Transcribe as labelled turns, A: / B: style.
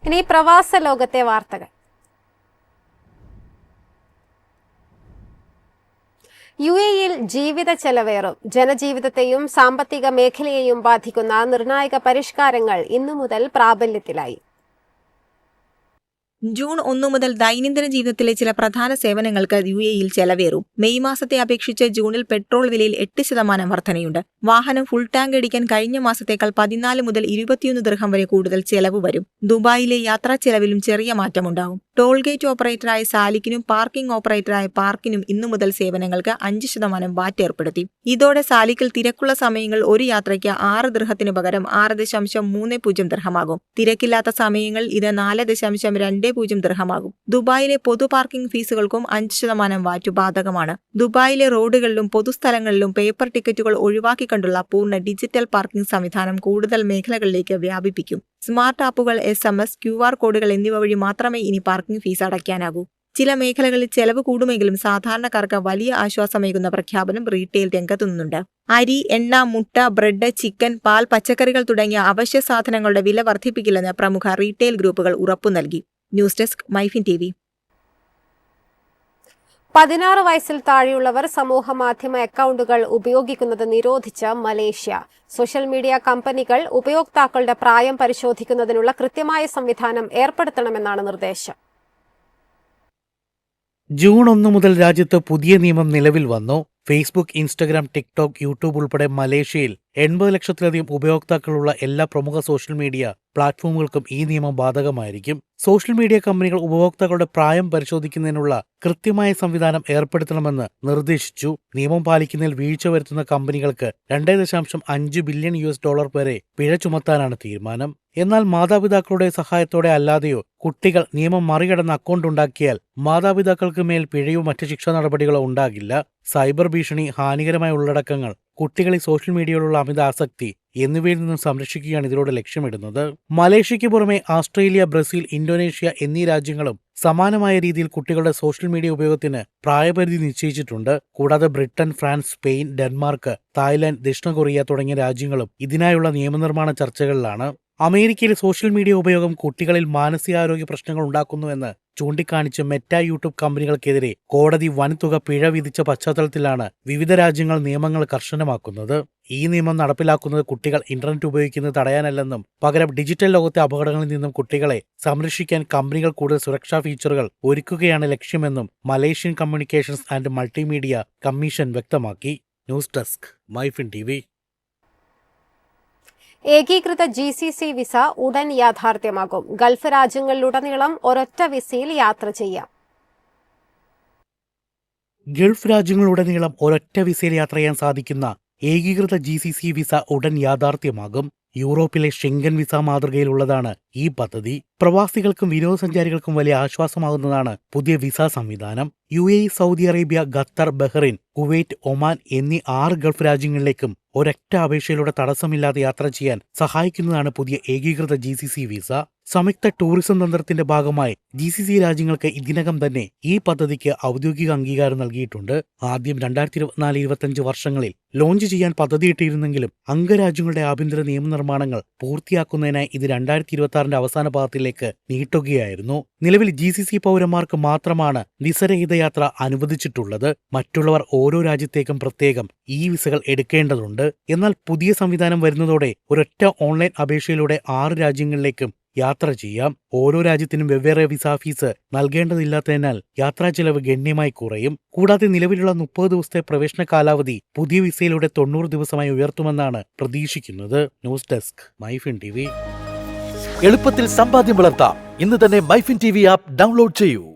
A: ഇനി പ്രവാസ ലോകത്തെ വാർത്തകൾ. യുഎഇയിൽ ജീവിത ചെലവേറും. ജനജീവിതത്തെയും സാമ്പത്തിക മേഖലയെയും ബാധിക്കുന്ന നിർണായക പരിഷ്കാരങ്ങൾ ഇന്നു മുതൽ പ്രാബല്യത്തിലായി.
B: ജൂൺ 1 മുതൽ ദൈനംദിന ജീവിതത്തിലെ ചില പ്രധാന സേവനങ്ങൾക്ക് യുഎഇയിൽ ചെലവേറും. മെയ് മാസത്തെ അപേക്ഷിച്ച് ജൂണിൽ പെട്രോൾ വിലയിൽ 8% വർധനയുണ്ട്. വാഹനം ഫുൾ ടാങ്ക് അടിക്കാൻ കഴിഞ്ഞ മാസത്തേക്കാൾ 14 മുതൽ 21 ദിർഹം വരെ കൂടുതൽ ചെലവ് വരും. ദുബായിലെ യാത്രാ ചെലവിലും ചെറിയ മാറ്റമുണ്ടാകും. ടോൾ ഗേറ്റ് ഓപ്പറേറ്ററായ സാലിക്കിനും പാർക്കിംഗ് ഓപ്പറേറ്ററായ പാർക്കിനും ഇന്നു മുതൽ സേവനങ്ങൾക്ക് 5% വാറ്റ് ഏർപ്പെടുത്തി. ഇതോടെ സാലിക്കിൽ തിരക്കുള്ള സമയങ്ങൾ ഒരു യാത്രയ്ക്ക് 6 ദിർഹത്തിന് പകരം 6.30 ദിർഹമാകും. തിരക്കില്ലാത്ത സമയങ്ങൾ ഇത് 4.20 ദിർഹമാകും. ദുബായിലെ പൊതു പാർക്കിംഗ് ഫീസുകൾക്കും 5% വാറ്റ് ബാധകമാണ്. ദുബായിലെ റോഡുകളിലും പൊതുസ്ഥലങ്ങളിലും പേപ്പർ ടിക്കറ്റുകൾ ഒഴിവാക്കിക്കൊണ്ടുള്ള പൂർണ്ണ ഡിജിറ്റൽ പാർക്കിംഗ് സംവിധാനം കൂടുതൽ മേഖലകളിലേക്ക് വ്യാപിപ്പിക്കും. സ്മാർട്ട് ആപ്പുകൾ, SMS, QR കോഡുകൾ എന്നിവ വഴി മാത്രമേ ഇനി പാർക്കിംഗ് ഫീസ് അടയ്ക്കാനാകൂ. ചില മേഖലകളിൽ ചെലവ് കൂടുമെങ്കിലും സാധാരണക്കാർക്ക് വലിയ ആശ്വാസമേകുന്ന പ്രഖ്യാപനം റീറ്റെയിൽ രംഗത്തുനിന്നുണ്ട്. അരി, എണ്ണ, മുട്ട, ബ്രെഡ്, ചിക്കൻ, പാൽ, പച്ചക്കറികൾ തുടങ്ങിയ അവശ്യ സാധനങ്ങളുടെ വില വർദ്ധിപ്പിക്കില്ലെന്ന് പ്രമുഖ റീറ്റെയിൽ ഗ്രൂപ്പുകൾ ഉറപ്പു നൽകി. News desk, MyFin TV.
A: 16 വയസ്സിൽ താഴെയുള്ളവർ സമൂഹ മാധ്യമ അക്കൗണ്ടുകൾ ഉപയോഗിക്കുന്നത് നിരോധിച്ച് മലേഷ്യ. സോഷ്യൽ മീഡിയ കമ്പനികൾ ഉപയോക്താക്കളുടെ പ്രായം പരിശോധിക്കുന്നതിനുള്ള കൃത്യമായ സംവിധാനം ഏർപ്പെടുത്തണമെന്നാണ് നിർദ്ദേശം.
C: ജൂൺ 1 മുതൽ രാജ്യത്ത് പുതിയ നിയമം നിലവിൽ വന്നു. ഫേസ്ബുക്ക്, ഇൻസ്റ്റഗ്രാം, ടിക്ടോക്ക്, യൂട്യൂബ് ഉൾപ്പെടെ മലേഷ്യയിൽ 80 ലക്ഷത്തിലധികം ഉപയോക്താക്കളുള്ള എല്ലാ പ്രമുഖ സോഷ്യൽ മീഡിയ പ്ലാറ്റ്ഫോമുകൾക്കും ഈ നിയമം ബാധകമായിരിക്കും. സോഷ്യൽ മീഡിയ കമ്പനികൾ ഉപഭോക്താക്കളുടെ പ്രായം പരിശോധിക്കുന്നതിനുള്ള കൃത്യമായ സംവിധാനം ഏർപ്പെടുത്തണമെന്ന് നിർദ്ദേശിച്ചു. നിയമം പാലിക്കുന്നതിൽ വീഴ്ച വരുത്തുന്ന കമ്പനികൾക്ക് $2.5 ബില്യൺ വരെ പിഴ ചുമത്താനാണ് തീരുമാനം. എന്നാൽ മാതാപിതാക്കളുടെ സഹായത്തോടെ അല്ലാതെയോ കുട്ടികൾ നിയമം മറികടന്ന് അക്കൗണ്ട് ഉണ്ടാക്കിയാൽ മാതാപിതാക്കൾക്ക് മേൽ പിഴയോ മറ്റ് ശിക്ഷാ നടപടികളോ ഉണ്ടാകില്ല. സൈബർ ഭീഷണി, ഹാനികരമായ ഉള്ളടക്കങ്ങൾ, കുട്ടികളിൽ സോഷ്യൽ മീഡിയയിലുള്ള അമിത ആസക്തി എന്നിവയിൽ നിന്നും സംരക്ഷിക്കുകയാണ് ഇതിലൂടെ ലക്ഷ്യമിടുന്നത്. മലേഷ്യയ്ക്ക് പുറമെ ഓസ്ട്രേലിയ, ബ്രസീൽ, ഇന്തോനേഷ്യ എന്നീ രാജ്യങ്ങളും സമാനമായ രീതിയിൽ കുട്ടികളുടെ സോഷ്യൽ മീഡിയ ഉപയോഗത്തിന് പ്രായപരിധി നിശ്ചയിച്ചിട്ടുണ്ട്. കൂടാതെ Britain, France, Spain, Denmark, Thailand, ദക്ഷിണ കൊറിയ തുടങ്ങിയ രാജ്യങ്ങളും ഇതിനായുള്ള നിയമനിർമ്മാണ ചർച്ചകളിലാണ്. അമേരിക്കയിൽ സോഷ്യൽ മീഡിയ ഉപയോഗം കുട്ടികളിൽ മാനസികാരോഗ്യ പ്രശ്നങ്ങൾ ഉണ്ടാക്കുന്നുവെന്ന് ചൂണ്ടിക്കാണിച്ച് മെറ്റ, യൂട്യൂബ് കമ്പനികൾക്കെതിരെ കോടതി വൻതുക പിഴ വിധിച്ച പശ്ചാത്തലത്തിലാണ് വിവിധ രാജ്യങ്ങൾ നിയമങ്ങൾ കർശനമാക്കുന്നത്. ഈ നിയമം നടപ്പിലാക്കുന്നത് കുട്ടികൾ ഇന്റർനെറ്റ് ഉപയോഗിക്കുന്നത് തടയാനല്ലെന്നും പകരം ഡിജിറ്റൽ ലോകത്തെ അപകടങ്ങളിൽ നിന്നും കുട്ടികളെ സംരക്ഷിക്കാൻ കമ്പനികൾ കൂടുതൽ സുരക്ഷാ ഫീച്ചറുകൾ ഒരുക്കുകയാണ് ലക്ഷ്യമെന്നും Malaysian communications and multimedia commission വ്യക്തമാക്കി. News desk, MyFin TV.
A: ഏകീകൃത GCC വിസ ഉടൻ യാഥാർത്ഥ്യമാകും. ഗൾഫ് രാജ്യങ്ങളിലുടനീളം ഒരൊറ്റ വിസയിൽ യാത്ര ചെയ്യാം.
C: ഗൾഫ് രാജ്യങ്ങളിലുടനീളം ഒരൊറ്റ വിസയിൽ യാത്ര ചെയ്യാൻ സാധിക്കുന്ന ഏകീകൃത GCC വിസ ഉടൻ യാഥാർത്ഥ്യമാകും. യൂറോപ്പിലെ ഷെങ്കൻ വിസ മാതൃകയിലുള്ളതാണ് ഈ പദ്ധതി. പ്രവാസികൾക്കും വിനോദസഞ്ചാരികൾക്കും വലിയ ആശ്വാസമാകുന്നതാണ് പുതിയ വിസ സംവിധാനം. UAE, Saudi Arabia, Qatar, Bahrain, Kuwait, Oman എന്നീ 6 ഗൾഫ് രാജ്യങ്ങളിലേക്കും ഒരൊറ്റ അപേക്ഷയിലൂടെ തടസ്സമില്ലാതെ യാത്ര ചെയ്യാൻ സഹായിക്കുന്നതാണ് പുതിയ ഏകീകൃത GCC വിസ. സംയുക്ത ടൂറിസം തന്ത്രത്തിന്റെ ഭാഗമായി GCC രാജ്യങ്ങൾക്ക് ഇതിനകം തന്നെ ഈ പദ്ധതിക്ക് ഔദ്യോഗിക അംഗീകാരം നൽകിയിട്ടുണ്ട്. ആദ്യം 2024-25 വർഷങ്ങളിൽ ലോഞ്ച് ചെയ്യാൻ പദ്ധതിയിട്ടിരുന്നെങ്കിലും അംഗരാജ്യങ്ങളുടെ ആഭ്യന്തര നിയമനിർമ്മാണങ്ങൾ പൂർത്തിയാക്കുന്നതിനായി ഇത് 2026 അവസാന പാദത്തിലേക്ക് നീട്ടുകയായിരുന്നു. നിലവിൽ GCC പൗരന്മാർക്ക് മാത്രമാണ് വിസരഹിത യാത്ര അനുവദിച്ചിട്ടുള്ളത്. മറ്റുള്ളവർ ഓരോ രാജ്യത്തേക്കും പ്രത്യേകം ഈ വിസകൾ എടുക്കേണ്ടതുണ്ട്. എന്നാൽ പുതിയ സംവിധാനം വരുന്നതോടെ ഒരൊറ്റ ഓൺലൈൻ അപേക്ഷയിലൂടെ 6 രാജ്യങ്ങളിലേക്കും യാത്ര ചെയ്യാം. ഓരോ രാജ്യത്തിനും വെവ്വേറെ വിസ ഫീസ് നൽകേണ്ടതില്ലാത്തതിനാൽ യാത്രാ ചെലവ് ഗണ്യമായി കുറയും. കൂടാതെ നിലവിലുള്ള 30 ദിവസത്തെ പ്രവേശന കാലാവധി പുതിയ വിസയിലൂടെ 90 ദിവസമായി ഉയർത്തുമെന്നാണ് പ്രതീക്ഷിക്കുന്നത്. News desk, MyFin TV.
D: എളുപ്പത്തിൽ സമ്പാദ്യം വളർത്താം. ഇന്ന് തന്നെ മൈഫിൻ TV ആപ്പ് ഡൗൺലോഡ് ചെയ്യൂ.